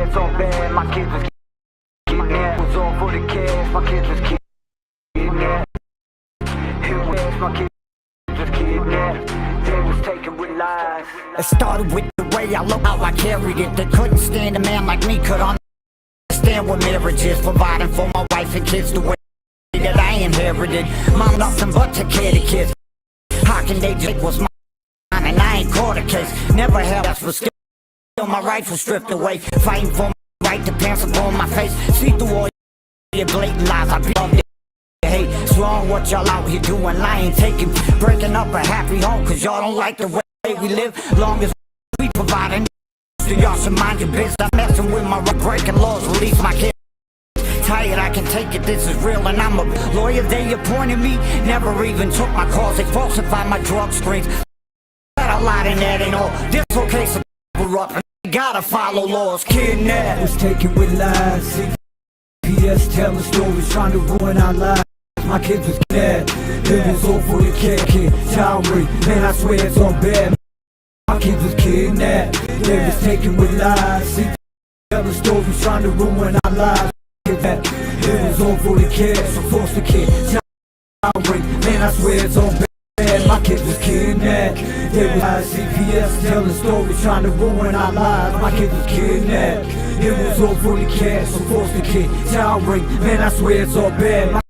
it's all bad, my kids was getting that. It was all for the cash, my kids was getting that. It was my kids was getting that. They was taken with lies. It started with the way I look, how I carried it. They couldn't stand a man like me, could understand what marriage is. Providing for my wife and kids the way that I inherited. Mom nothing but took care of the kids. How can they just was mine and I ain't caught a case. Never held that's for skill. My rights were stripped away. Fighting for my right to pants upon my face. See through all your blatant lies. I be loved it. Hey, it's wrong what y'all out here doing. Lying, taking, breaking up a happy home. Cause y'all don't like the way we live. Long as we providing, so y'all should mind your business. I'm messing with my breaking laws. Release my kids. Tired, I can take it, this is real. And I'm a lawyer, they appointed me. Never even took my calls. They falsified my drug screens. Got a lot in that and all. This whole case of corrupt. Gotta follow laws. Kidnapped was taken with lies. CPS telling stories, trying to ruin our lives. My kids was kidnapped. It was all for the kid. Child rape, man, I swear it's all bad. My kids was kidnapped. They was taken with lies. CPS telling stories, trying to ruin our lives. It was all for the kids, so force the kid. Child rape, man, I swear it's all bad. My kids was kidnapped. They was CPS telling stories, trying to ruin our lives. My kids was kidnapped. It was all for the kids, so force the kid. Child rape, man, I swear it's all bad. My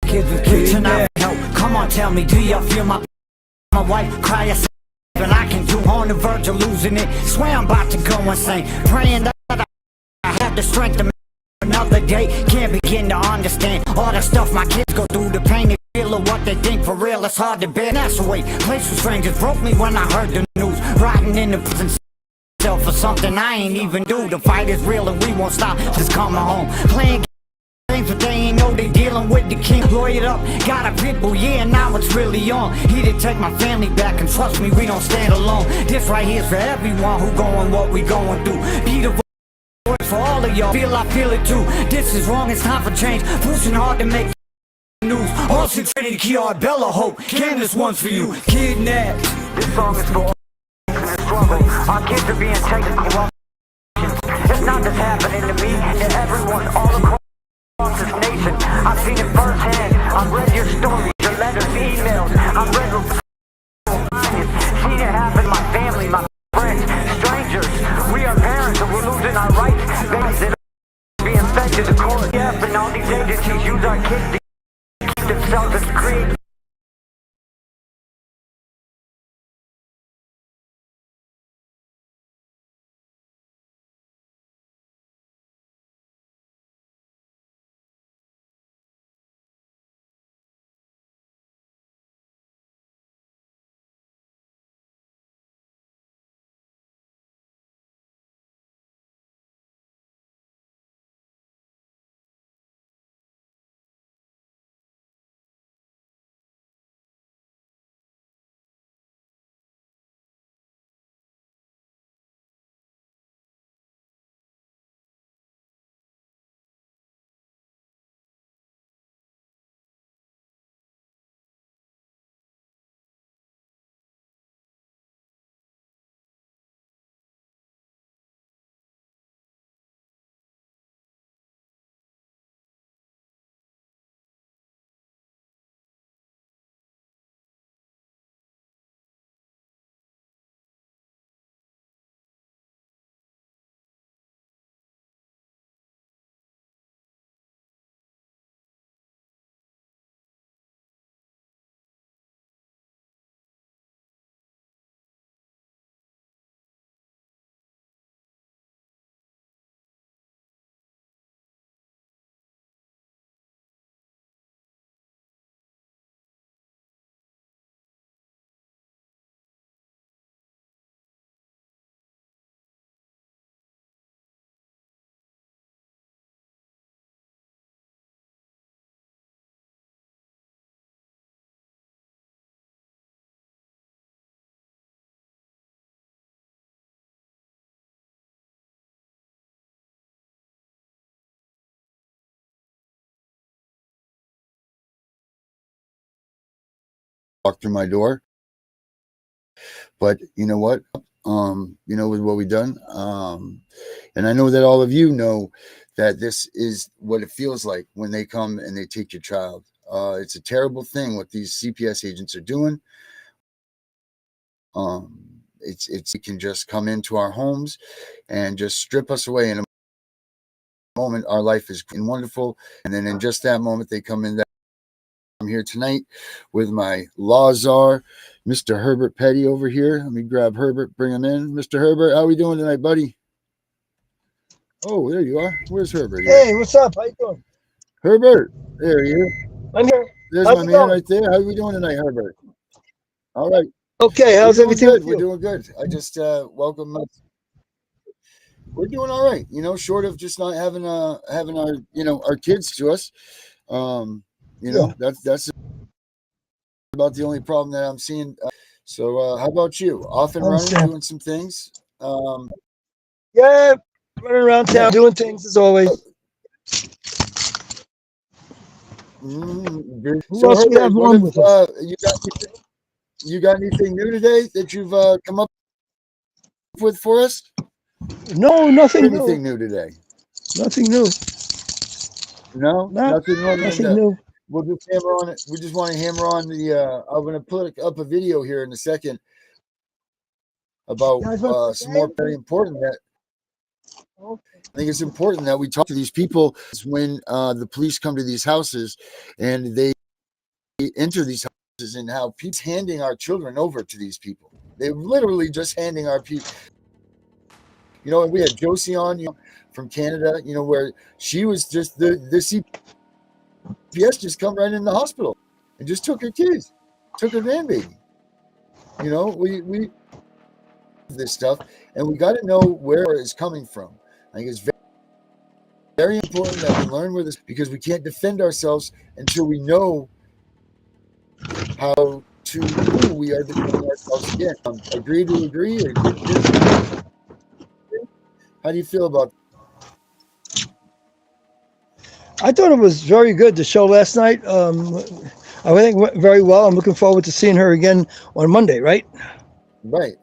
kids was kidnapped. Come on, tell me, do y'all feel my wife cry a and I can do on the verge of losing it. Swear I'm about to go insane. Praying that I have the strength to another day. Can't begin to understand all the stuff my kids go through. The pain they feel or what they think for real. It's hard to bear. That's the way place with strangers broke me when I heard the news. Riding in the prison cell for something I ain't even do. The fight is real and we won't stop. Just coming home playing games, but they ain't know they dealing with the king. Lawyered up, got a pit bull, yeah, now it's really on. He did take my family back, and trust me, we don't stand alone. This right here's for everyone who going what we going through. Be the for all of y'all, I feel it too. This is wrong, it's time for change. Pushing hard to make news. All Trinity, Kiara, Bella, Hope. Cam, this one's for you. Kidnapped. This song is for all in the struggle. Our kids are being taken corruption. It's not just happening to me, to everyone all across this nation. I've seen it firsthand. I've read your stories, your letters, emails. I've read reports. Seen it happen to my family, my friends, strangers. We are parents and we're losing our rights. Babies that are being fed to the court. Yeah, and all these agencies use our kids to keep themselves as create. Walk through my door. But you know what? you know, with what we've done. And I know that all of you know that this is what it feels like when they come and they take your child. It's a terrible thing what these CPS agents are doing. It can just come into our homes and just strip us away in a moment. Our life is wonderful, and then in just that moment they come in. I'm here tonight with my law czar, Mr. Herbert Petty over here. Let me grab Herbert, bring him in. Mr. Herbert, how are we doing tonight, buddy? Oh, there you are. Where's Herbert? Hey, what's up? How you doing? Herbert, there he is. I'm here. There's How's my it man going? right there. How are we doing tonight, Herbert? All right. Okay, how's We're doing everything good. with you? We're doing good. I just welcome. We're doing all right. You know, short of just not having our our kids to us. You know, that's about the only problem that I'm seeing. So how about you? Off and running, doing some things. Yeah, running around town, doing things as always. Who else we have on with us? You got anything new today that you've come up with for us? No, nothing new. Anything new today? Nothing new. No, nothing more than Nothing new. We'll just hammer on it. We just want to hammer on the. I'm going to put up a video here in a second about some more very important that. I think it's important that we talk to these people when the police come to these houses and they enter these houses, and how people handing our children over to these people. They're literally just handing our people. You know, and we had Josie on, from Canada, where she was just the CPS just come right in the hospital and just took her kids, took her grandbaby. We this stuff, and we got to know where it's coming from. I think it's very, very important that we learn where this, because we can't defend ourselves until we know who we are defending ourselves against. Agree to agree, or disagree? How do you feel about that? I thought it was very good, the show last night. I think it went very well. I'm looking forward to seeing her again on Monday, right? Right.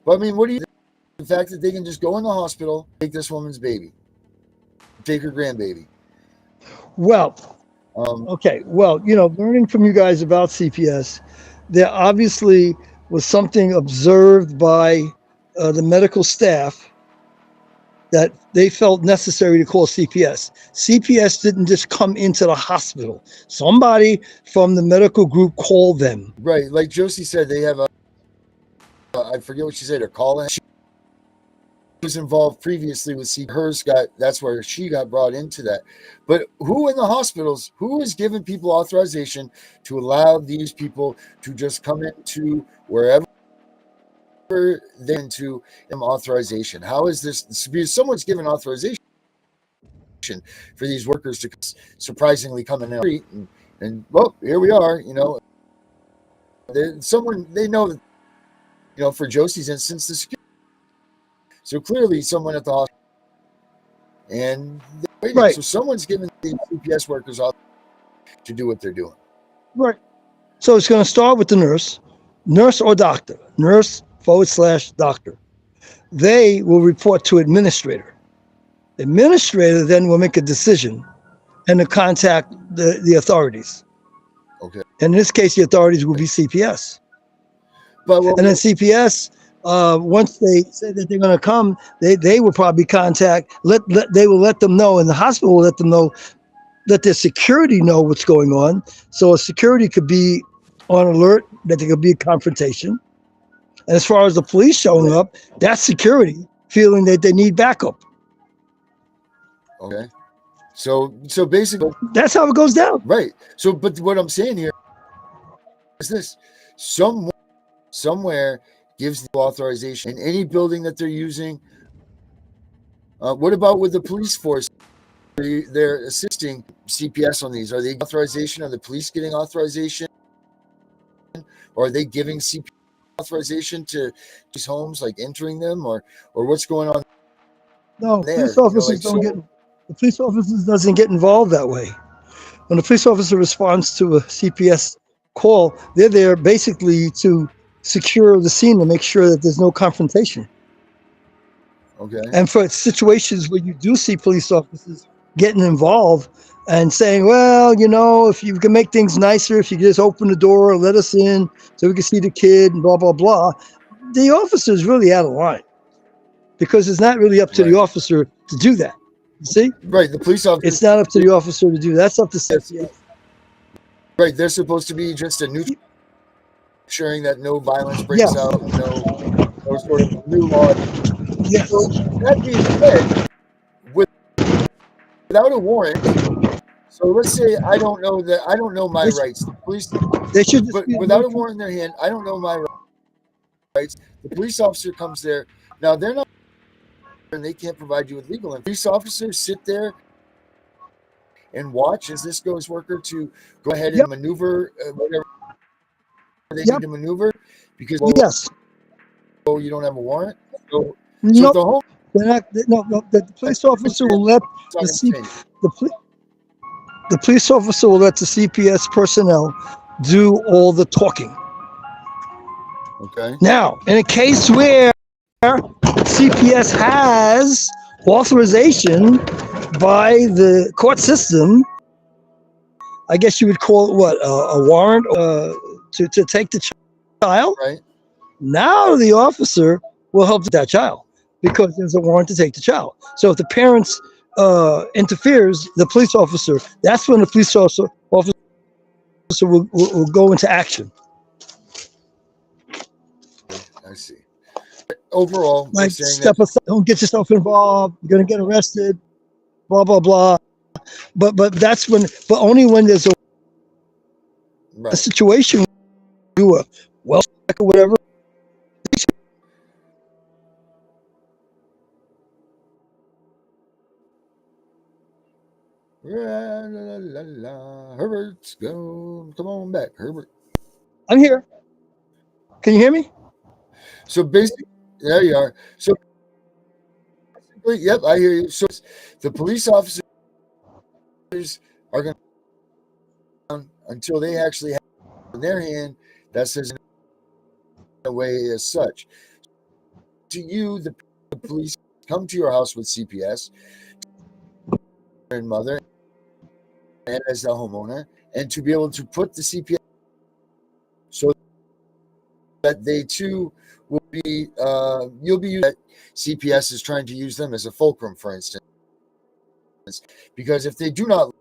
But I mean, what do you think? The fact that they can just go in the hospital, take this woman's baby, take her grandbaby. Well, okay. Well, learning from you guys about CPS, there obviously was something observed by the medical staff that they felt necessary to call CPS. CPS didn't just come into the hospital. Somebody from the medical group called them. Right. Like Josie said, they have I forget what she said, her call. She was involved previously with CPS. That's where she got brought into that. But who in the hospitals, who is giving people authorization to allow these people to just come into wherever they're into authorization? How is this? Because someone's given authorization for these workers to surprisingly come in the street, and well, here we are. They know, for Josie's instance, the security. So clearly, someone at the hospital, and right. So someone's giving the CPS workers to do what they're doing. Right. So it's going to start with the nurse or doctor, nurse/doctor. They will report to administrator. Administrator then will make a decision and to contact the authorities. Okay. And in this case, the authorities will be CPS. And then CPS, once they say that they're going to come, they will probably contact. They will let them know, and the hospital will let them know, let their security know what's going on. So a security could be on alert that there could be a confrontation. And as far as the police showing up, that's security feeling that they need backup. Okay. So basically, that's how it goes down. Right. So, but what I'm saying here is this: somewhere gives the authorization in any building that they're using. What about with the police force? They're assisting CPS on these. Are they authorization? Are the police getting authorization? Or are they giving CPS authorization to these homes, like entering them, or what's going on? No, police officers the police officers doesn't get involved that way. When the police officer responds to a CPS call, they're there basically to secure the scene to make sure that there's no confrontation. Okay. And for situations where you do see police officers getting involved and saying, well, you know, if you can make things nicer, if you just open the door and let us in so we can see the kid and blah, blah, blah, the officer is really out of line because it's not really up to the officer to do that. You see? Right. The police officer. It's not up to the officer to do that. That's up to CPS. Right. They're supposed to be just a neutral, ensuring that no violence breaks out, no sort of new law. Yes. So that being said, without a warrant, so let's say I don't know my rights. The police, they should just but without a warrant in their hand, I don't know my rights. The police officer comes there. Now they're not, and they can't provide you with legal. And police officers sit there and watch as this goes worker to go ahead and maneuver whatever they need to maneuver because you don't have a warrant. So the police officer will let the police officer will let the CPS personnel do all the talking. Okay. Now, in a case where CPS has authorization by the court system, I guess you would call it what, a warrant to take the child. Right. Now the officer will help that child because there's a warrant to take the child. So if the parents interferes, the police officer, that's when the police officer will go into action. I see. Overall, like step aside, don't get yourself involved. You're gonna get arrested. Blah blah blah. But that's when, but only when there's a situation you are well or whatever. La, la, la, la. Herbert's go. Come on back, Herbert. I'm here. Can you hear me? So basically, there you are. So basically, yep, I hear you. So the police officers are going to until they actually have in their hand that says in a way as such. To you, the police come to your house with CPS and mother and as a homeowner, and to be able to put the CPS so that they too will be you'll be used. CPS is trying to use them as a fulcrum, for instance, because if they do not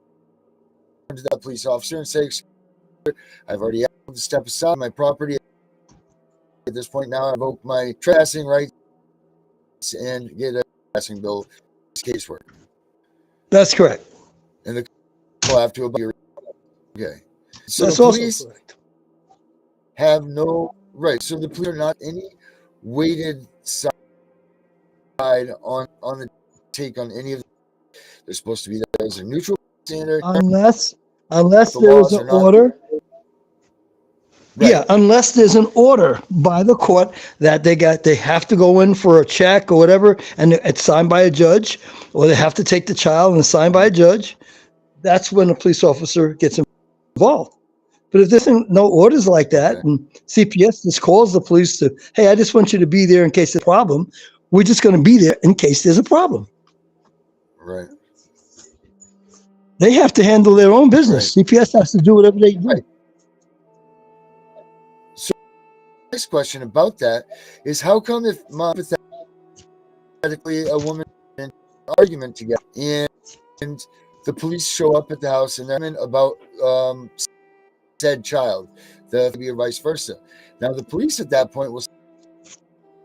turn to that police officer and say, I've already asked to step aside my property at this point, now I invoke my trespassing rights and get a trespassing bill casework. That's correct. And the will have to obey. Okay. So that's the police also correct. Have no right. So the police are not any weighted side on the take on any of them. They're supposed to be there as a neutral standard. Unless there is an order. Right. Yeah, unless there's an order by the court that they have to go in for a check or whatever, and it's signed by a judge, or they have to take the child and it's signed by a judge. That's when a police officer gets involved. But if there's no orders like that, and CPS just calls the police to, hey, I just want you to be there in case there's a problem. We're just going to be there in case there's a problem. Right. They have to handle their own business. Right. CPS has to do whatever they do. Right. So the next question about that is, how come if hypothetically a woman in an argument together and the police show up at the house and they're about said child, be or vice versa. Now the police at that point will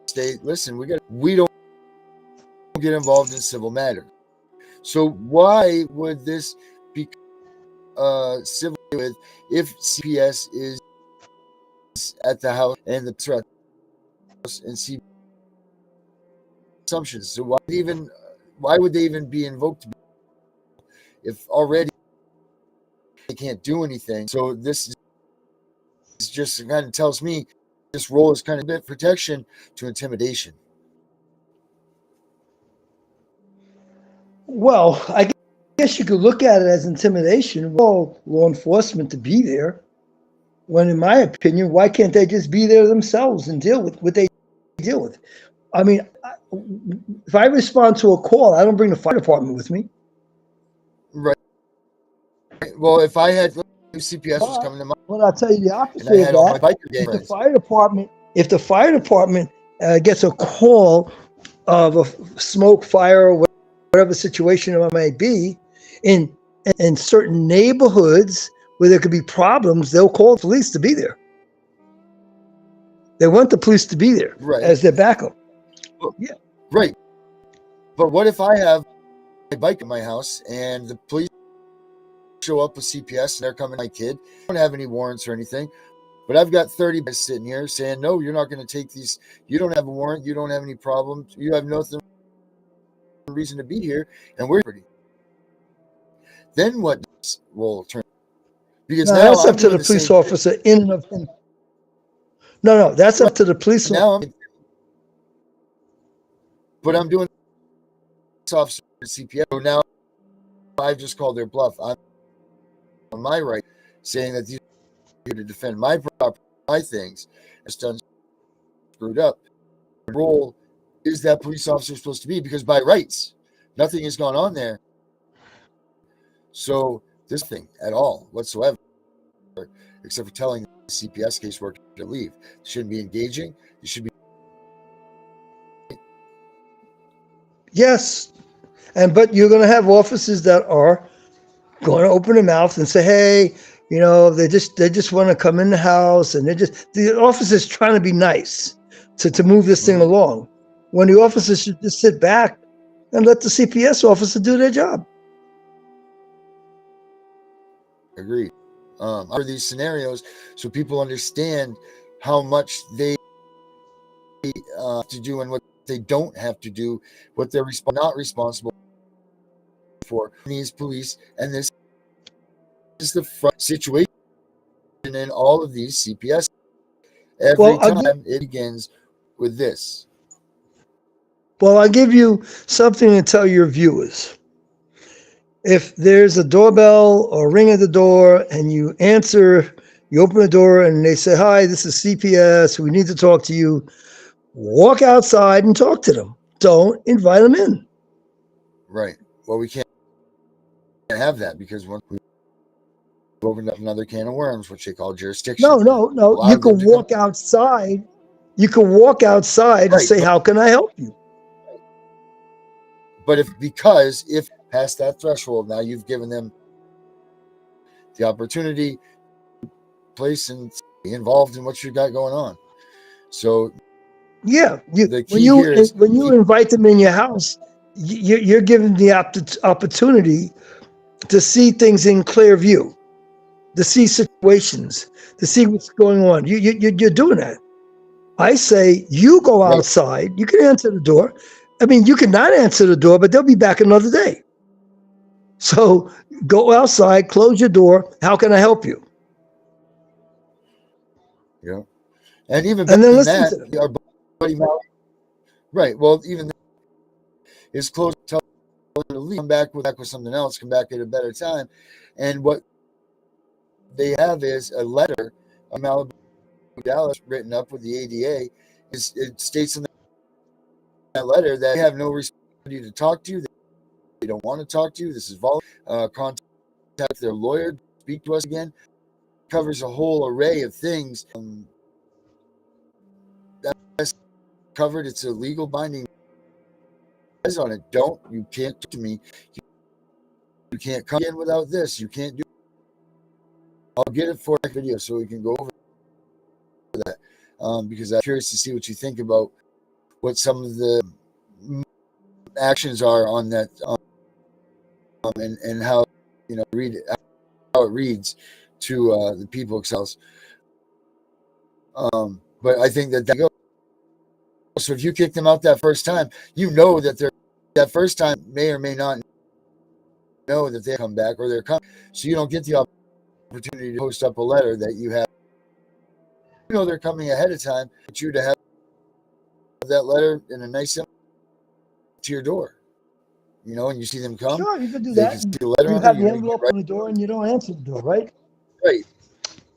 say, listen, we don't get involved in civil matters. So why would this be civil with if CPS is at the house and the threat and see assumptions? So why would they even be invoked if already they can't do anything? So this is just kind of tells me this role is kind of a bit protection to intimidation. Well, I guess you could look at it as intimidation. Well, law enforcement to be there. When, in my opinion, why can't they just be there themselves and deal with what they deal with? I mean, if I respond to a call, I don't bring the fire department with me. Right. Well, if I had CPS was coming to my, Well, I'll tell you the and opposite I of had all my that. biker If the friends, fire department, gets a call of a smoke, fire, or whatever situation it may be, in certain neighborhoods where there could be problems, they'll call the police to be there. They want the police to be there right? as their backup. Yeah. Right. But what if I have my bike at my house and the police show up with CPS and they're coming to my kid? I don't have any warrants or anything, but I've got 30 guys sitting here saying, no, you're not going to take these. You don't have a warrant. You don't have any problems. You have no reason to be here. And we're pretty. Then what will turn? Because now that's I'm up to the doing police same officer in and of him. No, that's up to the police thing. Now officer. But I'm doing this officer at CPS. So now I've just called their bluff. I'm on my right, saying that these are here to defend my property, my things. It's done screwed up. The role is that police officer supposed to be, because by rights, nothing has gone on there. So this thing at all whatsoever, except for telling the CPS caseworker to leave. They shouldn't be engaging. You should be. Yes, but you're going to have officers that are going to open their mouth and say, "Hey, they just want to come in the house," and the officers trying to be nice to move this thing along, when the officers should just sit back and let the CPS officer do their job. Agreed. For these scenarios, so people understand how much they have to do and what they don't have to do, what they're not responsible for. These police, and this is the front situation in all of these CPS. Every time it begins with this. Well, I'll give you something to tell your viewers. If there's a doorbell or ring at the door and you answer, you open the door and they say, "Hi, this is CPS. We need to talk to you." Walk outside and talk to them. Don't invite them in. Right. Well, we can't have that, because once we opened up another can of worms, which they call jurisdiction. No. You can walk outside. You can walk outside and say, "How can I help you?" But if past that threshold, now you've given them the opportunity to place and be involved in what you got going on. So yeah, when you invite them in your house, you're giving the opportunity to see things in clear view, to see situations, to see what's going on. You're doing that. I say you go outside. You can answer the door. I mean, you cannot answer the door, but they'll be back another day. So go outside, close your door. How can I help you? Yeah. And even then listen that, to them. our buddy Mal, right. Well, even is close to leave, come back with something else, come back at a better time. And what they have is a letter, a Malibu Dallas written up with the ADA. It states in that letter that they have no responsibility to talk to you. They don't want to talk to you. This is voluntary. Contact their lawyer. Speak to us again. It covers a whole array of things. That's covered. It's a legal binding on it. You can't talk to me. You can't come in without this. You can't do. I'll get it for a video so we can go over that, because I'm curious to see what you think about what some of the actions are on that, and how read it, how it reads to the people themselves. But I think that goes. So if you kick them out that first time, that that first time may or may not know that they come back or they're coming. So you don't get the opportunity to post up a letter that you have. They're coming ahead of time, but you to have that letter in a nice to your door. And you see them come. Sure, you can do they that. Can see the letter you on have there, the envelope on the door and you don't answer the door, right? Right.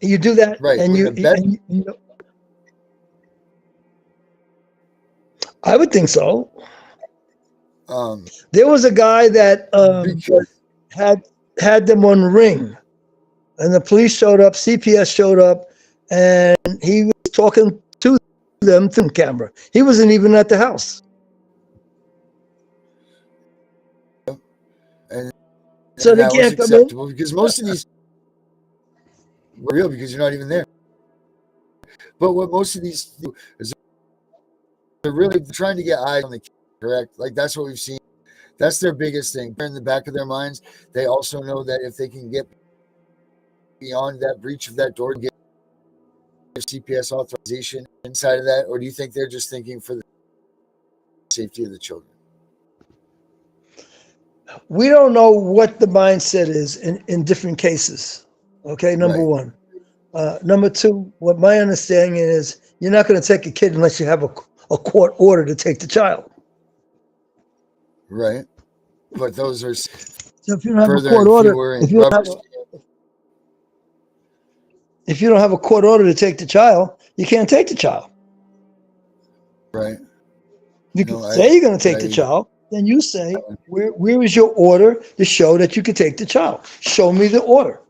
You do that, Right. and With you, a bed? and you I would think so. There was a guy that Because had them on Ring, and the police showed up, CPS showed up, and he was talking to them through the camera. He wasn't even at the house. and So they that was can't come in. acceptable because most of these were real because you're not even there. But what most of these do is they're really trying to get eyes on the kid, correct? Like that's what we've seen. That's their biggest thing. In the back of their minds, they also know that if they can get beyond that breach of that door, get CPS authorization inside of that, or do you think they're just thinking for the safety of the children? We don't know what the mindset is in different cases. Okay, number Right. one. Number two, what my understanding is, you're not going to take a kid unless you have a court order to take the child. Right. But those are So if you don't have a further court and order, fewer if and you don't rubber have if you don't have a court order to take the child, you can't take the child. right. You No, can say you're going to take the I- child, then you say, where is your order to show that you can take the child? Show me the order.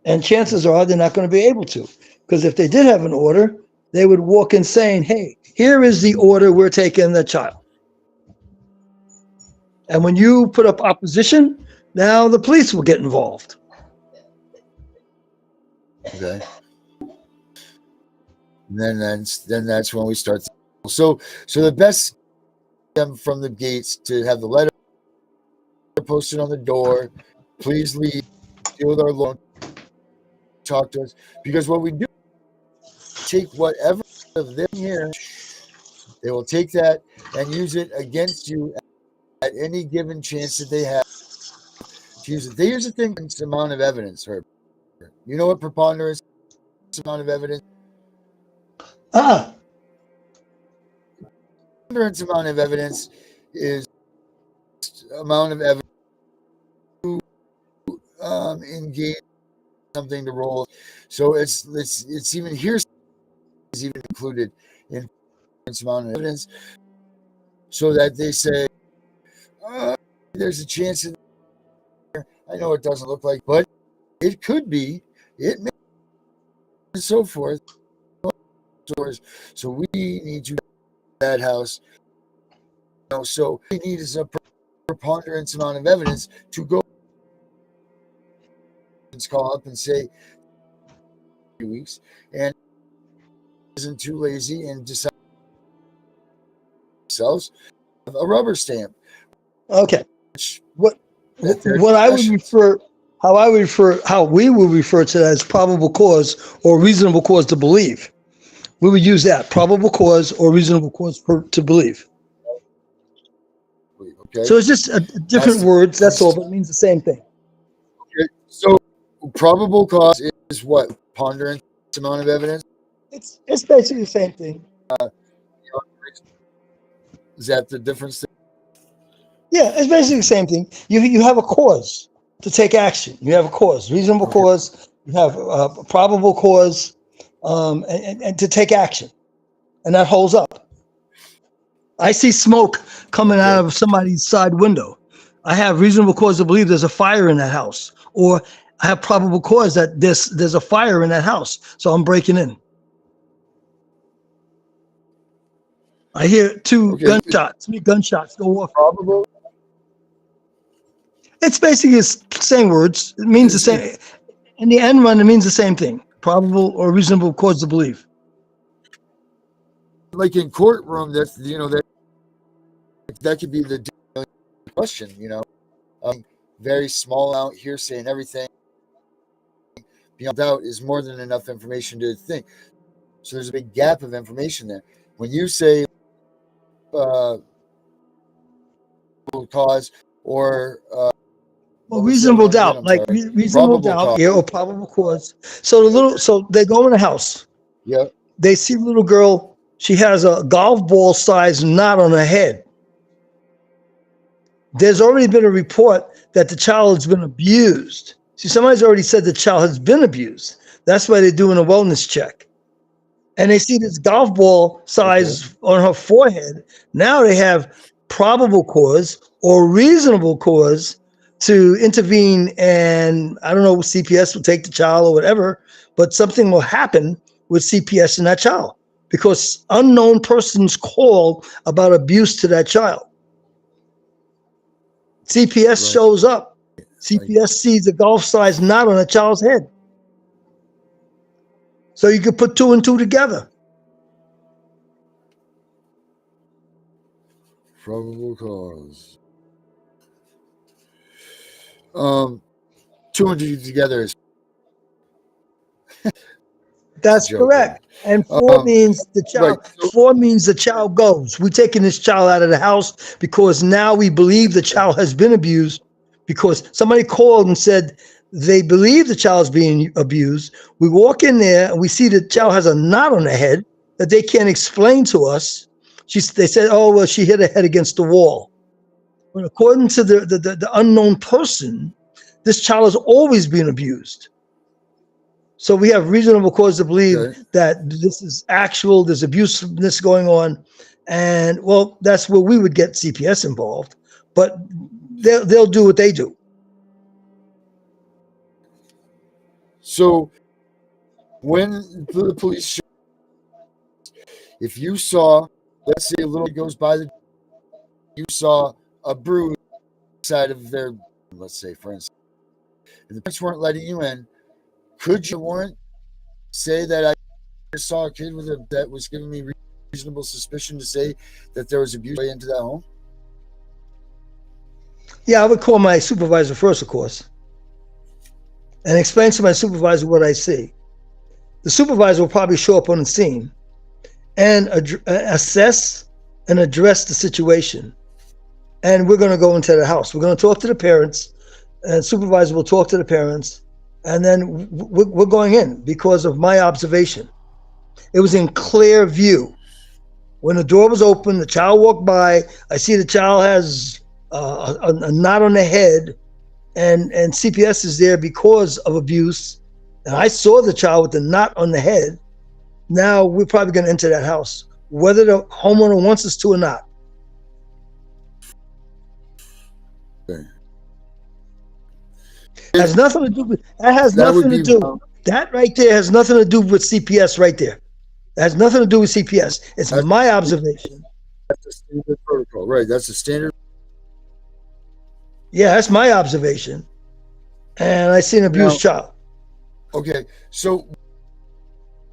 And chances are they're not going to be able to. Because if they did have an order, they would walk in saying, hey, here is the order, we're taking the child. And when you put up opposition, now the police will get involved. Okay. And then that's when we start. So the best them from the gates to have the letter posted on the door. Please leave. Deal with our loan. Talk to us, because what we do, take whatever of them here, they will take that and use it against you at any given chance that they have to use it. They use a thing, amount of evidence, or you know what preponderance amount of evidence? Preponderance amount of evidence is amount of evidence to engage something to roll. So it's even here is even included in amount of evidence, so that they say there's a chance in there. I know it doesn't look like, but it could be. It may, and so forth. So we need to that house. So we need is a preponderance amount of evidence to go and call up and say 3 weeks, and isn't too lazy and decide themselves a rubber stamp. Okay. What I would discretion. refer, how we would refer to that as probable cause or reasonable cause to believe. We would use that, probable cause or reasonable cause to believe. Okay. So it's just different words, that's all, but it means the same thing. Okay. So probable cause is what? Ponderance amount of evidence? It's basically the same thing. Is that the difference? Yeah, it's basically the same thing. You have a cause to take action. You have a cause, reasonable cause. You have a probable cause, and to take action, and that holds up. I see smoke coming out of somebody's side window. I have reasonable cause to believe there's a fire in that house, or I have probable cause that there's a fire in that house, so I'm breaking in. I hear three gunshots go off. Probable. It's basically the same words. It means the same. In the end run, it means the same thing. Probable or reasonable cause to believe. Like in courtroom, that could be the question. Very small out hearsay and everything beyond doubt is more than enough information to think. So there's a big gap of information there. When you say cause or reasonable doubt, like reasonable doubt, or probable cause. So they go in the house. Yeah. They see the little girl. She has a golf ball sized knot on her head. There's already been a report that the child has been abused. See, somebody's already said the child has been abused. That's why they're doing a wellness check. And they see this golf ball size on her forehead. Now they have probable cause or reasonable cause to intervene, and I don't know, CPS will take the child or whatever, but something will happen with CPS and that child because unknown persons call about abuse to that child. CPS shows up. CPS sees a golf size knot on a child's head. So you could put 2 and 2 together. Probable cause. 2 and 2 together is. That's correct. And 4 means the child. Right. 4 means the child goes. We're taking this child out of the house because now we believe the child has been abused. Because somebody called and said they believe the child's being abused. We walk in there and we see the child has a knot on the head that they can't explain to us. They said, "Oh well, she hit her head against the wall." But according to the unknown person, this child has always been abused. So we have reasonable cause to believe that this is actual, there's abusiveness going on. And well, that's where we would get CPS involved, but they'll do what they do. So when the police, if you saw, let's say a little goes by, you saw a bruise side of their, let's say for instance, and the police weren't letting you in, could your warrant say that I saw a kid that was giving me reasonable suspicion to say that there was abuse into that home? Yeah, I would call my supervisor first, of course, and explain to my supervisor what I see. The supervisor will probably show up on the scene and assess and address the situation. And we're going to go into the house. We're going to talk to the parents, and supervisor will talk to the parents, and then we're going in because of my observation. It was in clear view. When the door was open, the child walked by. I see the child has a knot on the head, and CPS is there because of abuse. And I saw the child with the knot on the head. Now we're probably going to enter that house, whether the homeowner wants us to or not. Okay. It has nothing to do with that. Has nothing to do. That right there has nothing to do with CPS. Right there, it has nothing to do with CPS. It's my observation. That's a standard protocol, right? That's a standard. Yeah, that's my observation, and I see an abused child. Okay, so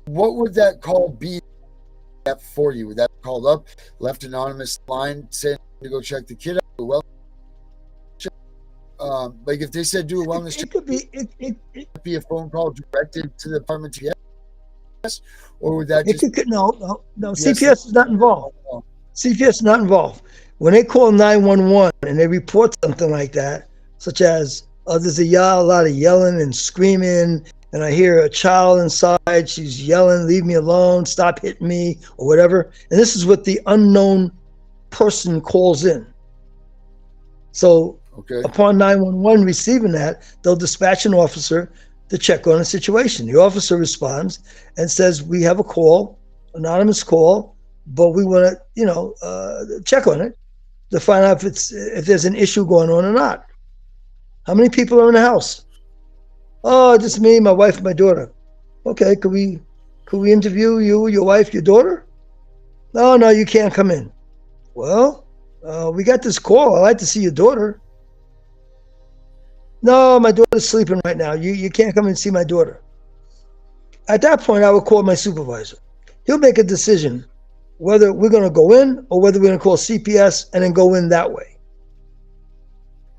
what would that call be for you? Would that be called up, left anonymous line saying to go check the kid out? Well, like if they said do a wellness check, it could be a phone call directed to the department to yes, or would that just no? CPS is not involved. CPS is not involved. When they call 911 and they report something like that, such as there's a lot of yelling and screaming, and I hear a child inside, she's yelling, "Leave me alone, stop hitting me," or whatever. And this is what the unknown person calls in. So upon 911 receiving that, they'll dispatch an officer to check on the situation. The officer responds and says, "We have a call, anonymous call, but we want to, check on it to find out if there's an issue going on or not." How many people are in the house? "Oh, just me, my wife, and my daughter." "Okay, could we interview you, your wife, your daughter?" "No, you can't come in." "Well, we got this call. I'd like to see your daughter." "No, my daughter's sleeping right now. You can't come and see my daughter." At that point, I would call my supervisor. He'll make a decision whether we're going to go in or whether we're going to call CPS and then go in that way.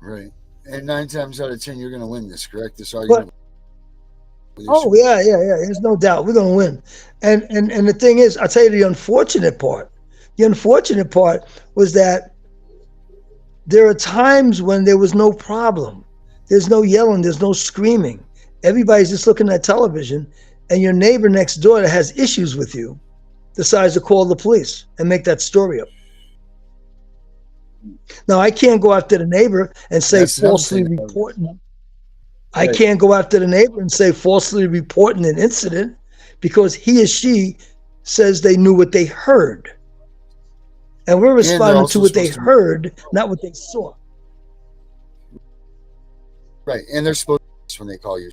Right. And 9 times out of 10, you're going to win this, correct? This argument. Oh, yeah. There's no doubt. We're going to win. And the thing is, I'll tell you the unfortunate part. The unfortunate part was that there are times when there was no problem. There's no yelling. There's no screaming. Everybody's just looking at television, and your neighbor next door that has issues with you decides to call the police and make that story up. Now, I can't go after the neighbor and say falsely reporting. I can't go after the neighbor and say falsely reporting an incident because he or she says they knew what they heard. And we're responding to what they heard, not what they saw. Right. And they're supposed to when they call you.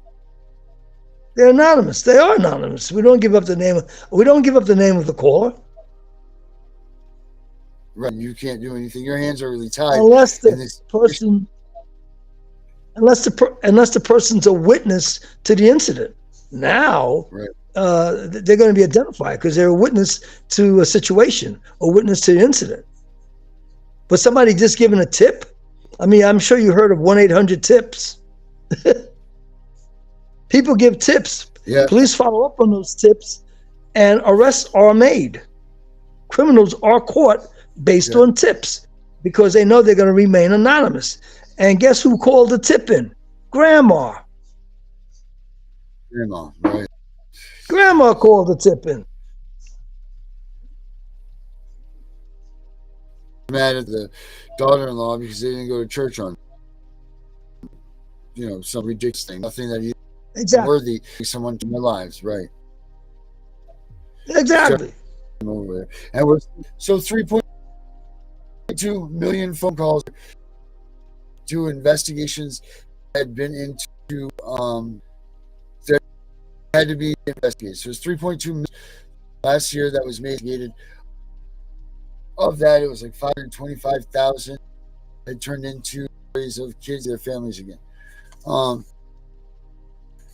They're anonymous. They are anonymous. We don't give up the name. We don't give up the name of the caller. Right. You can't do anything. Your hands are really tied. Unless the person, unless the person's a witness to the incident. Now, right. They're going to be identified because they're a witness to a situation, a witness to the incident. But somebody just giving a tip, I mean, I'm sure you heard of 1-800-TIPS. People give tips. Yeah. Police follow up on those tips, and arrests are made. Criminals are caught based on tips because they know they're going to remain anonymous. And guess who called the tip in? Grandma. Grandma, right. Grandma called the tip in. Mad at the daughter-in-law because they didn't go to church on, some ridiculous thing. Nothing that is worthy of someone in their lives, right? Exactly. Over there. And we're so 3.2 million phone calls to investigations had been into that had to be investigated. So it's 3.2 million last year that was investigated. Of that, it was like 525,000 had turned into stories of kids, their families again.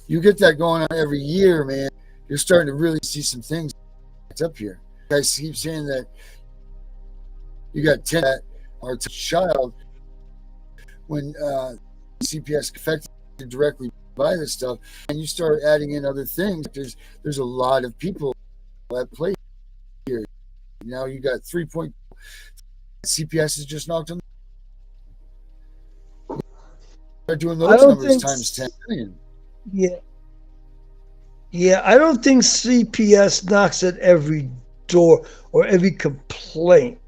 You get that going on every year, man. You're starting to really see some things up here. You guys keep saying that you got 10 that are child when CPS affected directly by this stuff, and you start adding in other things. There's a lot of people at play here. Now you got 3 point. CPS is just knocked on. They're doing those numbers times 10 million. Yeah. I don't think CPS knocks at every door or every complaint.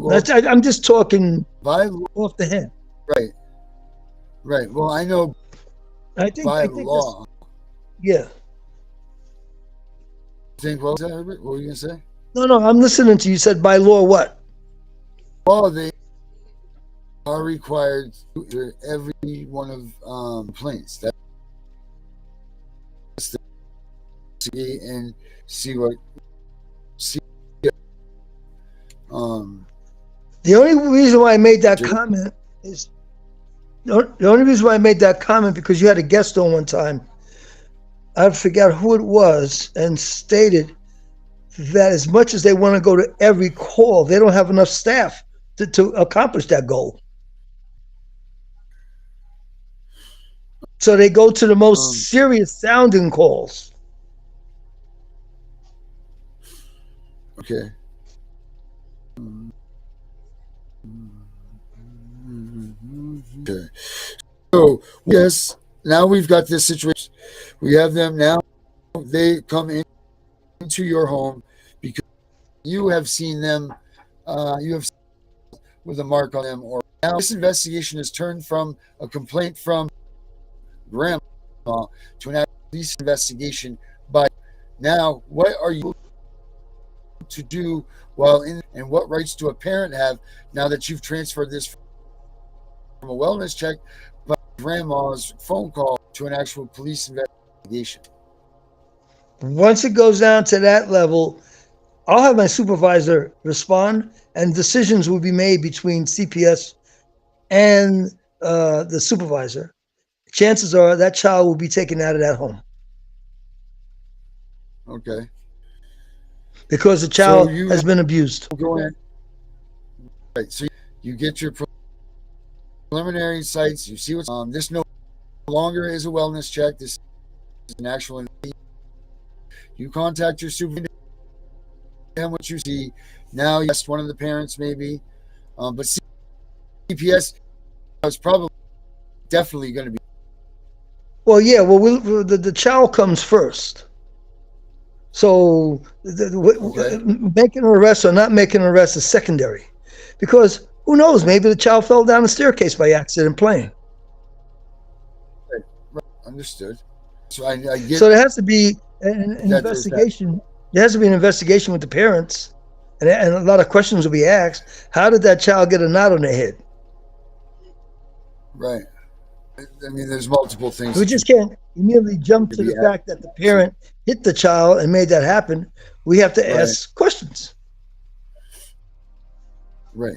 I'm just talking off the head. Right. Well, I know. I think law. Yeah. What was that, Herbert? What were you gonna say? No, I'm listening to you. You said by law what? Well, they are required to every one of complaints. That's the and see what. The only reason why I made that comment is the only reason why I made that comment because you had a guest on one time. I forgot who it was and stated that as much as they want to go to every call, they don't have enough staff to accomplish that goal. So they go to the most serious sounding calls. Okay. Okay. So yes, now we've got this situation. We have them now. They come into your home because you have seen them. You have seen with a mark on them. Or now this investigation has turned from a complaint from grandma to an police investigation. But now, what are you to do while in, and what rights do a parent have now that you've transferred this from a wellness check by grandma's phone call to an actual police investigation? Once it goes down to that level, I'll have my supervisor respond and decisions will be made between CPS and the supervisor. Chances are that child will be taken out of that home. Okay. Because the child has been abused. Go in. Right. So you get your preliminary sites. You see what's this no longer is a wellness check. This is an actual. You contact your supervisor and what you see. Now, yes, one of the parents maybe, but CPS is probably definitely going to be. Well, yeah. Well, the child comes first. So making an arrest or not making an arrest is secondary, because who knows? Maybe the child fell down the staircase by accident playing. Understood. So I get So there has to be an that there's that. investigation. There has to be an investigation with the parents, and a lot of questions will be asked. How did that child get a knot on their head? Right. I mean, there's multiple things. We just can't immediately jump to the fact that the parent hit the child and made that happen. We have to ask questions. Right.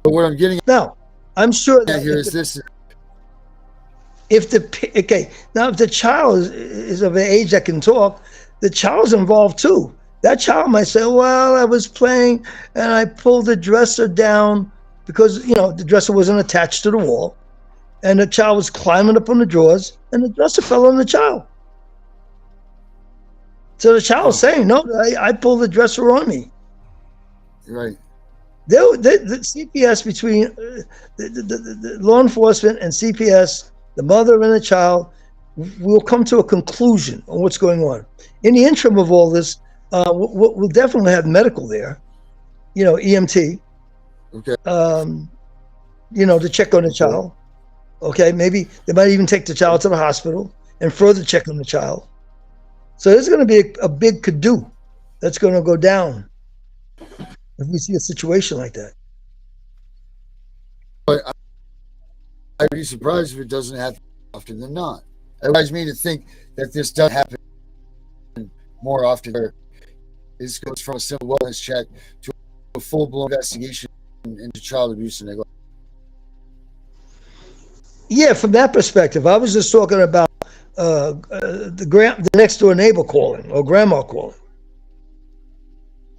But what I'm getting Now, I'm sure at that here is this. if the child is of an age that can talk, the child's involved too. That child might say, well, I was playing and I pulled the dresser down because, the dresser wasn't attached to the wall. And the child was climbing up on the drawers and the dresser fell on the child. So the child was saying, no, I pulled the dresser on me. Right. The CPS between the law enforcement and CPS, the mother and the child, will come to a conclusion on what's going on. In the interim of all this, we'll definitely have medical there, EMT, Okay. To check on the child. Okay, maybe they might even take the child to the hospital and further check on the child. So there's going to be a big to-do that's going to go down if we see a situation like that. But I'd be surprised if it doesn't happen often than not. It reminds me to think that this does happen more often. Where this goes from a simple wellness check to a full-blown investigation into child abuse and neglect. Yeah, from that perspective, I was just talking about the next door neighbor calling or grandma calling.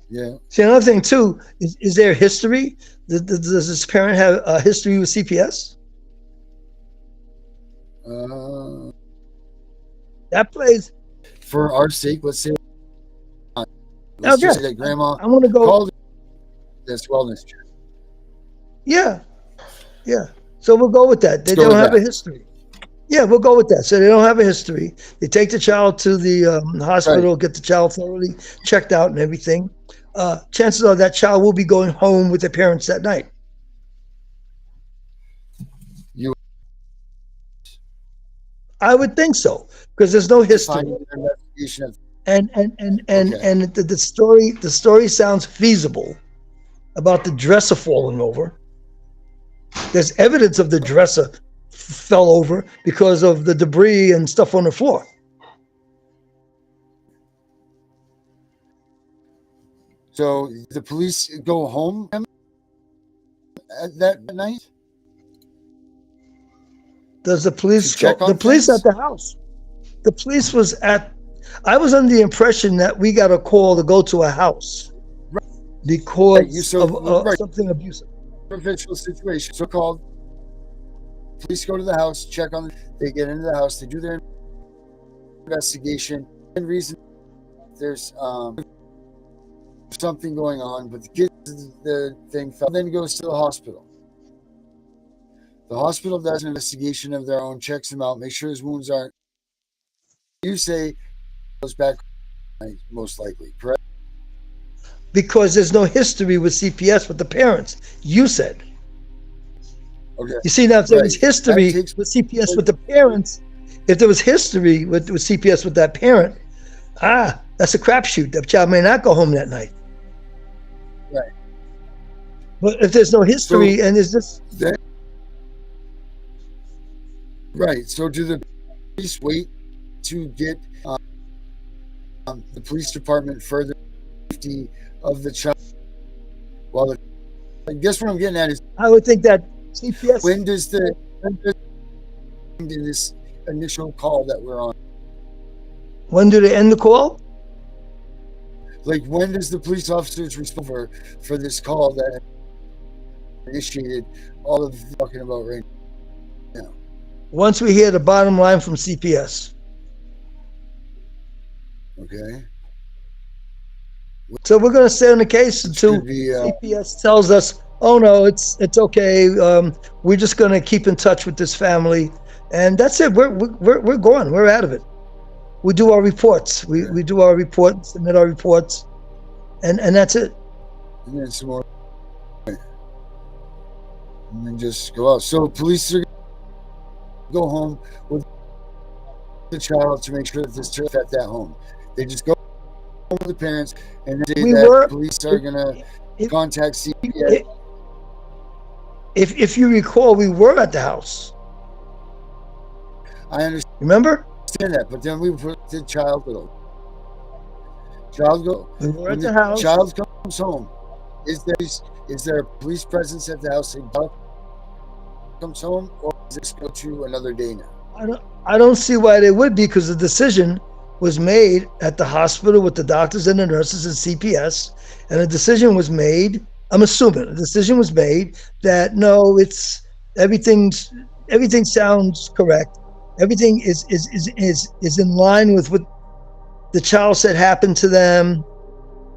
Yeah. See, another thing too is there history? Does this parent have a history with CPS? That plays. For our sake, let's say. Let's just say that grandma I want to go. called this wellness check. Yeah. So we'll go with that. They don't have a history. Yeah, we'll go with that. So they don't have a history. They take the child to the hospital, get the child thoroughly checked out and everything. Chances are that child will be going home with their parents that night. I would think so, because there's no history. And the story sounds feasible about the dresser falling over. There's evidence of the dresser fell over because of the debris and stuff on the floor. So the police go home at that night? Does the police check on the police things? at the house? The police was at. I was under the impression that we got a call to go to a house because of something abusive. Provincial situation. So called. Police go to the house, check on. They get into the house. They do their investigation. And reason there's something going on, but the thing fell. Then goes to the hospital. The hospital does an investigation of their own, checks him out, make sure his wounds aren't. You say goes back, most likely, correct? Because there's no history with CPS with the parents. You said. Okay. You see, now if there was history with CPS with the parents, if there was history with CPS with that parent, that's a crapshoot. That child may not go home that night. Right. But if there's no history and there's this. Right. So do the police wait to get the police department further safety of the child? Well, I guess what I'm getting at is, I would think that CPS. When does this initial call that we're on? When do they end the call? Like, when does the police officers respond for this call that initiated all of the talking about right now? Once we hear the bottom line from CPS. Okay. So we're going to stay on the case until CPS tells us, oh no, it's okay. We're just going to keep in touch with this family, and that's it. We're gone. We're out of it. We do our reports. We do our reports, submit our reports, and that's it. And then some more. And then just go out. So police are go home with the child to make sure that this child at that home. They just go home with the parents and say We that were, police are gonna if, contact CPS. if you recall, we were at the house. I understand Remember? that, but then we put the child go. Child go. We were When at the the house. child comes home, is there a police presence at the house? And comes home, or does this go to another day now? I don't see why they would be, because the decision was made at the hospital with the doctors and the nurses and CPS, and a decision was made. I'm assuming a decision was made that no, it's everything sounds correct. Everything is in line with what the child said happened to them,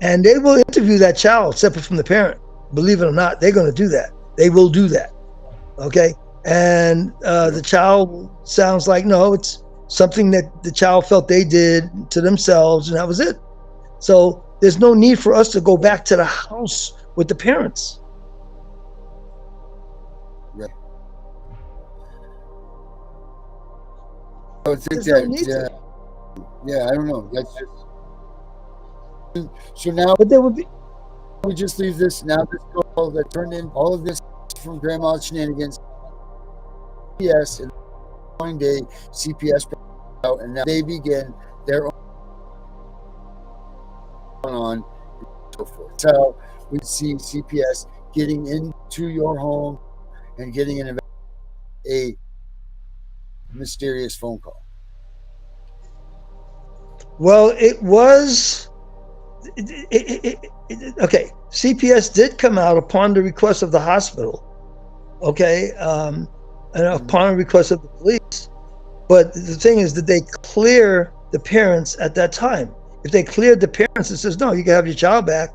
and they will interview that child separate from the parent. Believe it or not, they're going to do that. They will do that. Okay. And the child sounds like, no, it's something that the child felt they did to themselves, and that was it. So there's no need for us to go back to the house with the parents. Right. I would think There's no need that, to. yeah, I don't know. That's just so now. But there would be. We just leave this now. This girl that turned in all of this from grandma's shenanigans. CPS, and the following day, CPS out, and now they begin their own on and so forth. So we see CPS getting into your home and getting a mysterious phone call. Well, it was. Okay, CPS did come out upon the request of the hospital. Okay, and upon request of the police. But the thing is, did they clear the parents at that time? If they cleared the parents and says, no, you can have your child back,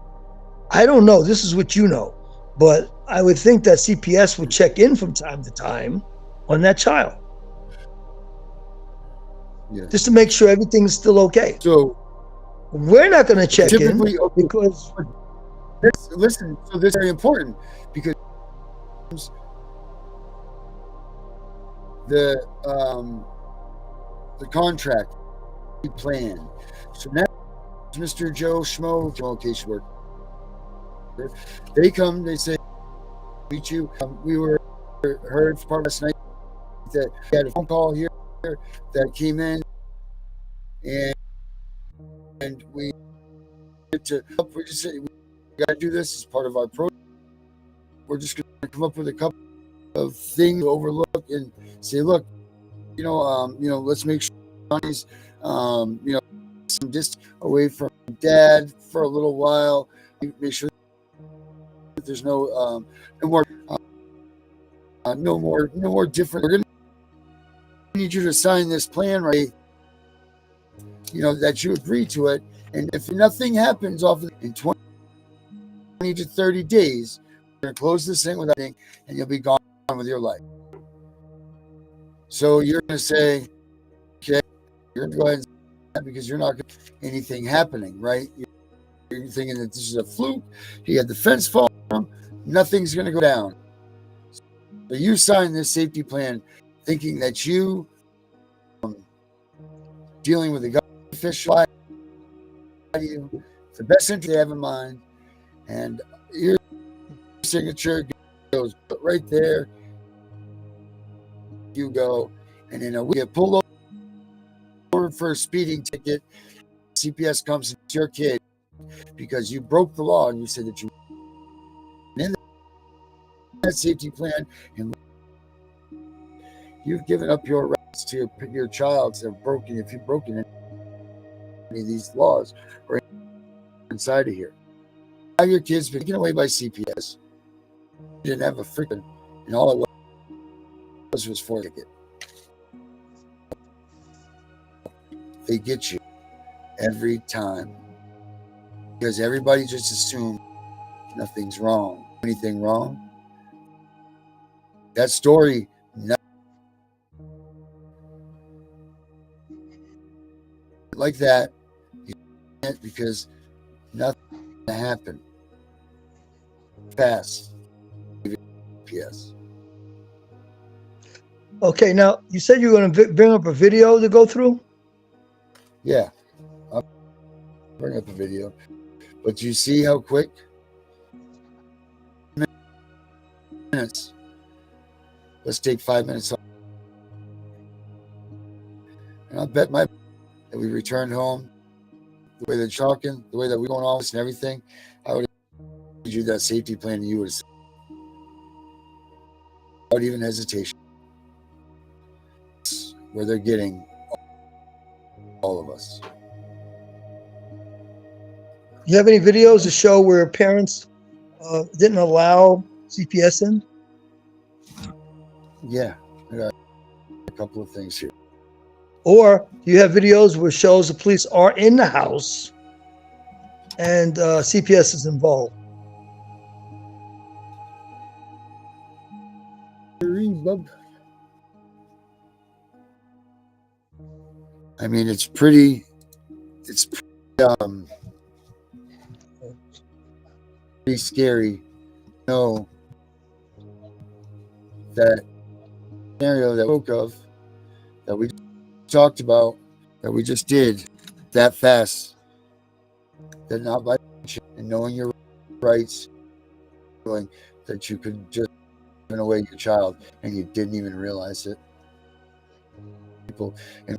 I don't know. This is what you know. But I would think that CPS would check in from time to time on that child. Yeah. Just to make sure everything's still okay. So we're not going to check in because listen, so this is very important because the contract plan. So now Mr. Joe Schmo casework. They come, they say, meet you. We were heard part of last night that we had a phone call here that came in, and we just said we got to do this as part of our program. We're just going to come up with a couple of things to overlook and say, look, let's make sure Johnny's, some distance away from dad for a little while. Make sure that there's no more different. We're going to need you to sign this plan, right? That you agree to it. And if nothing happens in 20 to 30 days, we're going to close this thing without anything, and you'll be gone with your life. So you're going to say, okay, you're going to go ahead and say that because you're not going to anything happening, right? You're thinking that this is a fluke. He had the fence fall down. Nothing's going to go down. So you sign this safety plan thinking that you dealing with a government official, it's the best interest they have in mind, and your signature goes right there. You go, and then we get pulled over for a speeding ticket. CPS comes and it's your kid because you broke the law and you said that you in that safety plan and you've given up your rights to your child. So broken if you've broken any of these laws or inside of here. Now your kid's been taken away by CPS. You didn't have a freaking, and all it was for a ticket. They get you every time because everybody just assumes nothing's wrong. Anything wrong? That story, like that, because nothing happened. Fast. Yes. Okay, now you said you were going to bring up a video to go through. Yeah, I'll bring up a video. But you see how quick? Minutes. Let's take 5 minutes. And I bet that we returned home, the way they're talking, the way that we're going on and everything, I would have you that safety plan you would have said, without even hesitation. Where they're getting all of us. You have any videos to show where parents didn't allow CPS in? Yeah, I got a couple of things here. Or do you have videos where shows the police are in the house and CPS is involved? I mean, it's pretty scary to know that scenario that we spoke of, that we talked about, that we just did that fast, that not by and knowing your rights, feeling that you could just give away your child and you didn't even realize it. People, and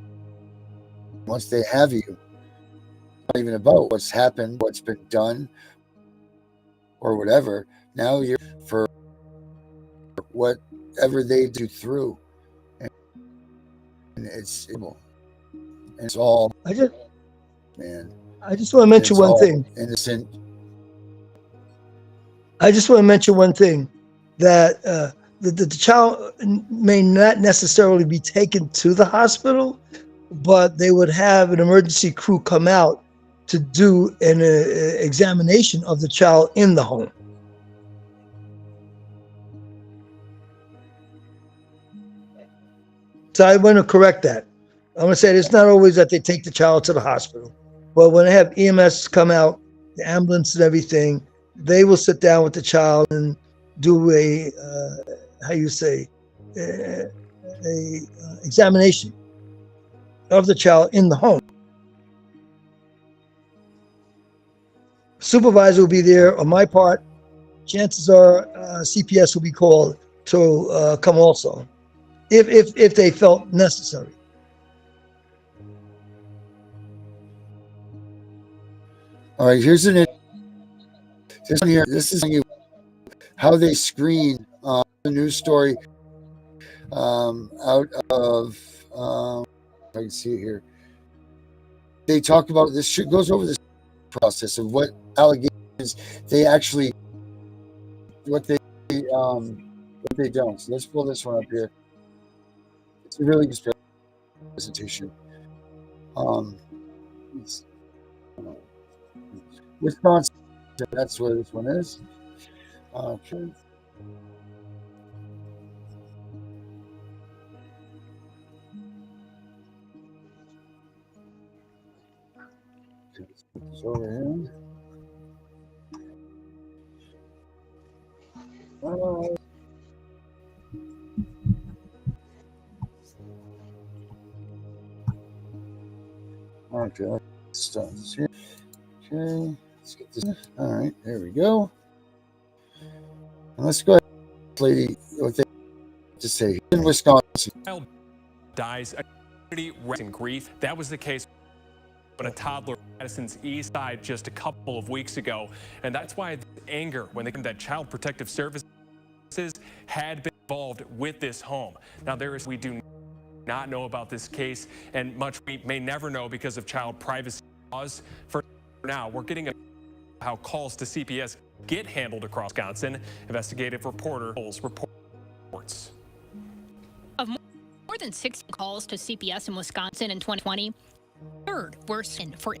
once they have you, it's not even about what's happened, what's been done, or whatever. Now you're for whatever they do through, and it's evil. And it's all. I just want to mention one thing. Innocent. I just want to mention one thing, that the child may not necessarily be taken to the hospital, but they would have an emergency crew come out to do an examination of the child in the home. So I want to correct that. I'm going to say it's not always that they take the child to the hospital, but when they have EMS come out, the ambulance and everything, they will sit down with the child and do a examination of the child in the home. Supervisor will be there. On my part, chances are CPS will be called to come also, if they felt necessary. All right, here's this one here. This is how they screen the news story out of. If I can see it here. They talk about this. Shit goes over this process of what allegations they actually, what they don't. So let's pull this one up here. It's a really good presentation. Wisconsin, that's where this one is. Okay. Let's put this over here. Okay, let's start this here. Okay, let's get this. All right, there we go. And let's go ahead, lady, what they to say in Wisconsin. Child dies in grief. That was the case when a toddler Madison's East Side just a couple of weeks ago, and that's why the anger when they came that Child Protective Services had been involved with this home. Now we do not know about this case, and much we may never know because of child privacy laws. For now, we're getting how calls to CPS get handled across Wisconsin. Investigative reporter reports. Of more than 60 calls to CPS in Wisconsin in 2020, third worst for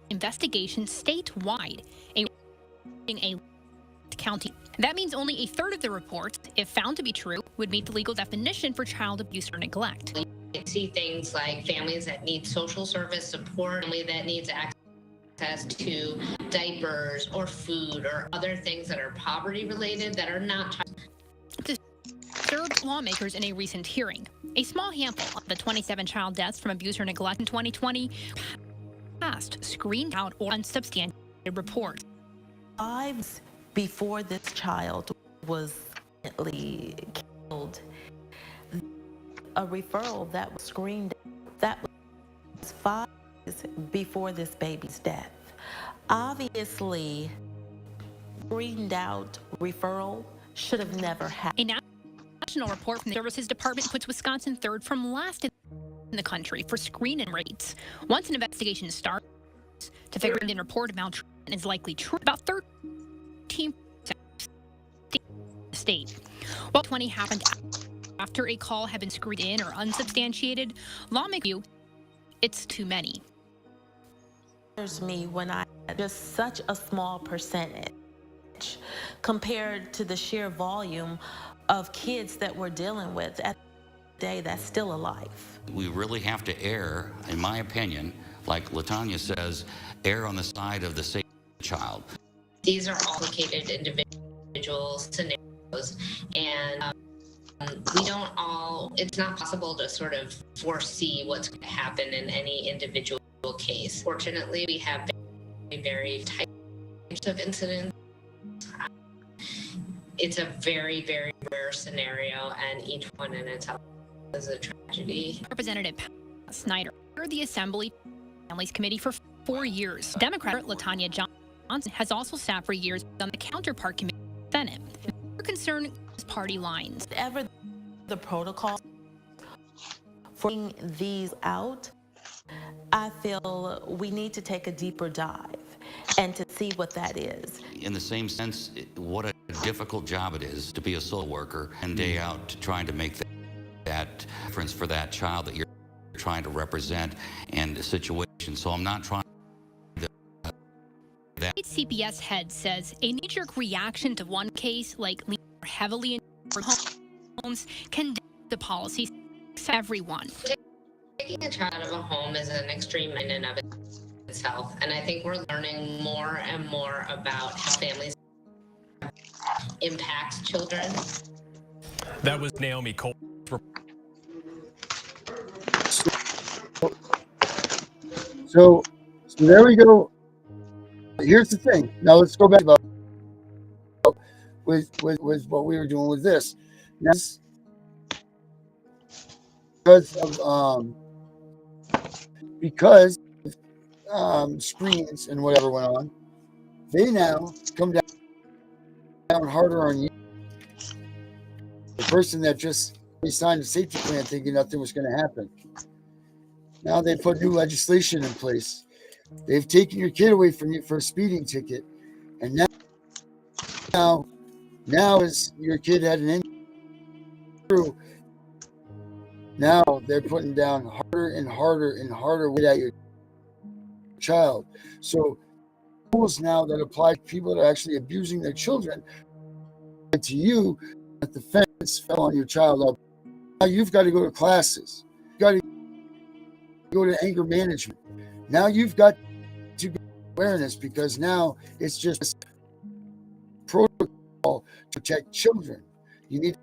investigation statewide, a county. That means only a third of the reports, if found to be true, would meet the legal definition for child abuse or neglect. We see things like families that need social service support, family that needs access to diapers or food or other things that are poverty related that are not child. Disturbed lawmakers in a recent hearing. A small handful of the 27 child deaths from abuse or neglect in 2020 passed screened out or unsubstantiated reports. Lives before this child was killed, a referral that was screened that was 5 years before this baby's death. Obviously, screened out referral should have never happened. A national report from the Services Department puts Wisconsin third from last in the country for screening rates. Once an investigation starts to figure out and report about maltreatment is likely true, about 13% state. While 20 happened after a call had been screened in or unsubstantiated, lawmakers it's too many. Me when I just such a small percentage compared to the sheer volume of kids that we're dealing with at the day that's still alive. We really have to err, in my opinion, like LaTanya says, err on the side of the safe child. These are complicated individual scenarios, and we don't all, it's not possible to sort of foresee what's going to happen in any individual case. Fortunately, we have very types of incidents. It's a very, very rare scenario, and each one in itself is a tragedy. Representative Snyder chaired the Assembly Families Committee for 4 years. Democrat LaTanya Johnson has also sat for years on the Counterpart Committee in the Senate. Her concern is party lines. Whatever the protocol for these out, I feel we need to take a deeper dive and to see what that is. In the same sense, what a difficult job it is to be a social worker and day out trying to make that difference for that child that you're trying to represent and the situation. So I'm not trying to that. CPS head says a knee-jerk reaction to one case, like leaning heavily in homes, can the policy for everyone. Taking a child out of a home is an extreme in and of itself, and I think we're learning more and more about how families impact children. That was Naomi Cole. So there we go. Here's the thing. Now let's go back about with what we were doing with this. Now, because screens and whatever went on, they now come down harder on you. The person that just signed a safety plan thinking nothing was going to happen. Now they put new legislation in place. They've taken your kid away from you for a speeding ticket, and now as your kid had an injury, now they're putting down harder and harder and harder weight at your child. So rules now that apply to people that are actually abusing their children to you, that the fence fell on your child up. Now you've got to go to classes. You've got to go to anger management. Now you've got to go to awareness, because now it's just protocol to protect children. You need.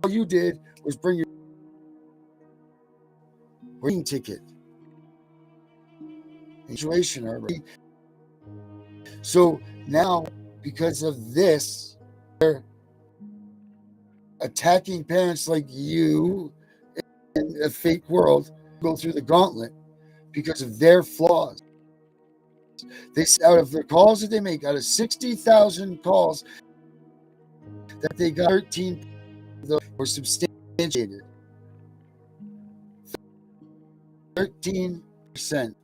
All you did was bring your speeding ticket. Situation already. So now, because of this, they're attacking parents like you in a fake world, go through the gauntlet because of their flaws. They, out of their calls that they make, out of 60,000 calls that they got, 13 of those were substantiated. 13%.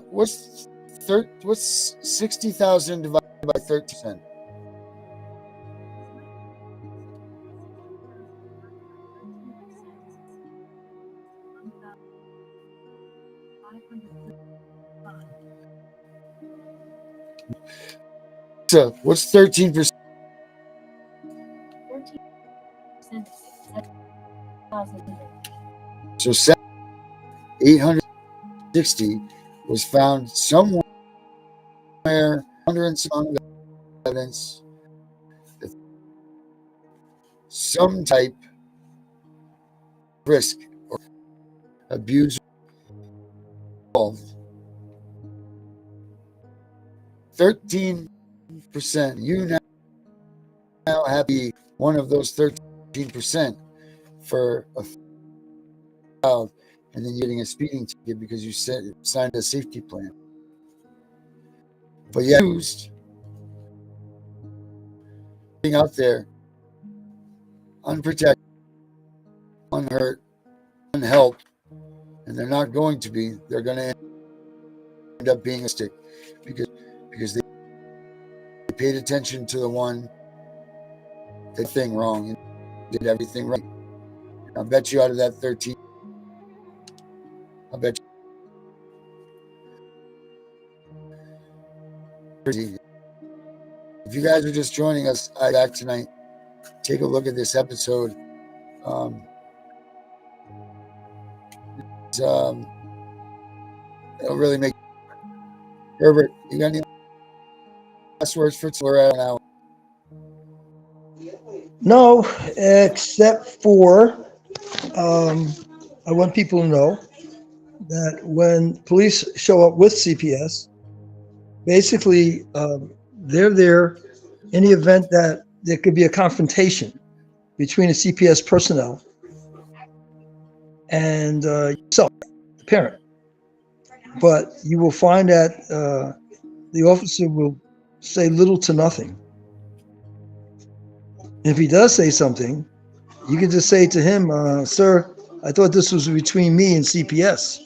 What's 60,000 divided by 13%? So what's 13%? 13%. So 860 was found somewhere preponderance of evidence that some type of risk or abuse involved. 13%. You now have to be one of those 13% for a child, and then you're getting a speeding ticket because you signed a safety plan. But yeah, used being out there unprotected, unhurt, unhelped, and they're not going to be. They're going to end up being a stick because they paid attention to the one that thing wrong and did everything right. I bet you out of that 13, I bet you. If you guys are just joining us back tonight, take a look at this episode. It'll really make. Herbert, you got any last words for Laura now? No, except for I want people to know that when police show up with CPS, basically they're there in the event that there could be a confrontation between the CPS personnel and yourself, the parent. But you will find that the officer will say little to nothing. If he does say something, you can just say to him, sir, I thought this was between me and CPS.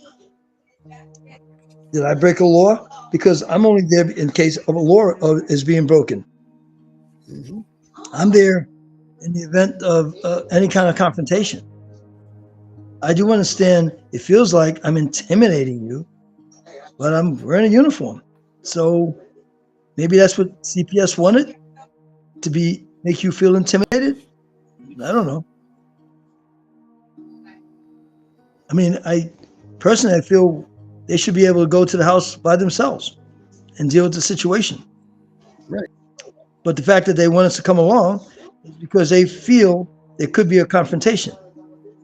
Did I break a law? Because I'm only there in case of a law is being broken. Mm-hmm. I'm there in the event of any kind of confrontation. I do understand it feels like I'm intimidating you, but I'm wearing a uniform. So maybe that's what CPS wanted, to make you feel intimidated. I don't know. I mean, I feel they should be able to go to the house by themselves and deal with the situation. Right. But the fact that they want us to come along is because they feel there could be a confrontation.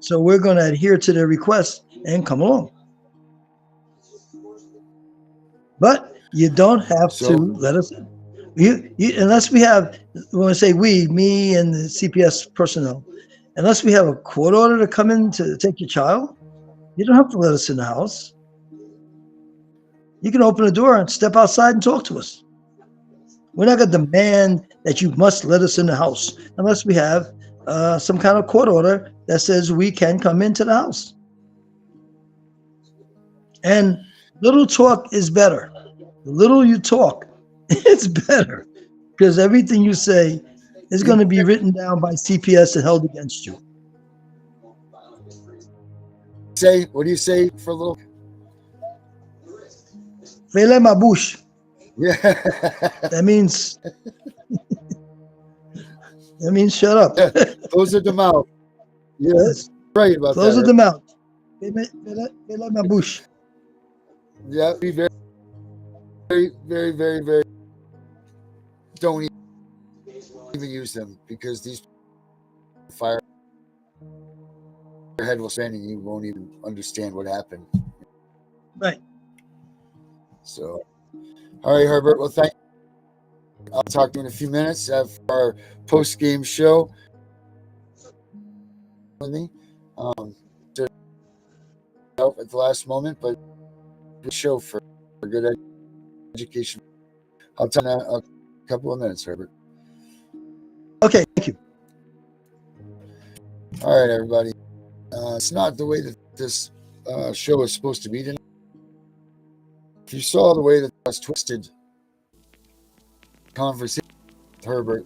So we're going to adhere to their request and come along. But you don't have to let us in. Unless we have, when I say we, me and the CPS personnel, unless we have a court order to come in to take your child, you don't have to let us in the house. You can open the door and step outside and talk to us. We're not going to demand that you must let us in the house unless we have some kind of court order that says we can come into the house. And little talk is better. The little you talk, it's better, because everything you say is going to be written down by CPS and held against you. What do you say for a little? Fele ma bouche. Yeah. That means shut up. Yeah. Close the mouth. Yes. Right about Close that. the mouth. Fele ma bouche. Yeah, be very, very, very, very, very. Don't even use them, because these fire your head will spin and you won't even understand what happened. Right. So, all right, Herbert. Well, thank you. I'll talk to you in a few minutes after our post-game show with me. At the last moment, but good show for good education. I'll talk in a couple of minutes, Herbert. Okay, thank you. All right, everybody. It's not the way that this show is supposed to be tonight. If you saw the way that I was twisted conversation with Herbert,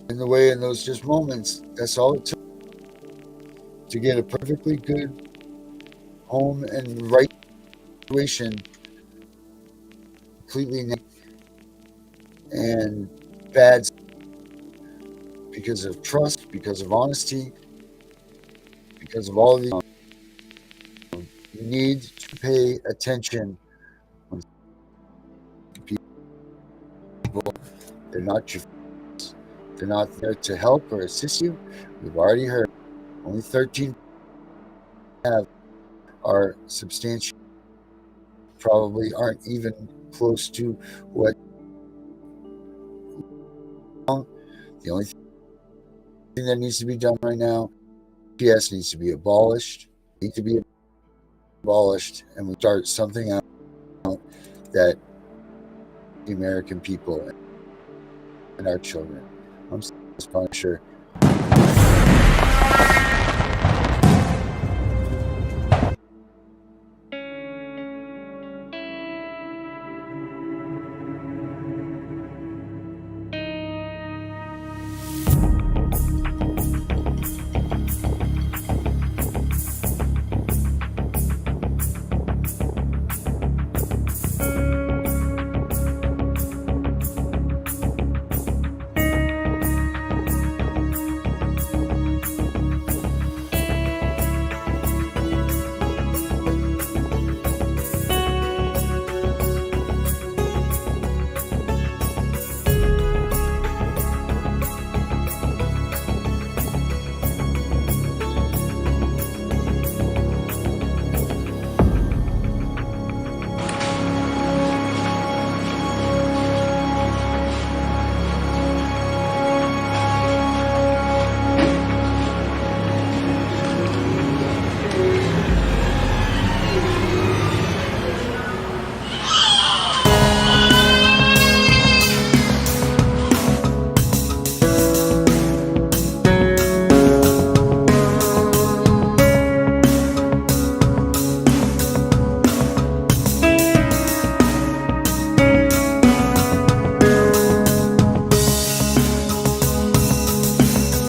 in the way in those just moments, that's all it took to get a perfectly good home and right situation completely and bad because of trust, because of honesty, because of all the you need to pay attention when people They're not your friends. They're not there to help or assist you. We've already heard only 13 are substantial, probably aren't even close to what. The only thing that needs to be done right now, CPS needs to be abolished, and we start something out that the American people and our children. I'm CPS Punisher.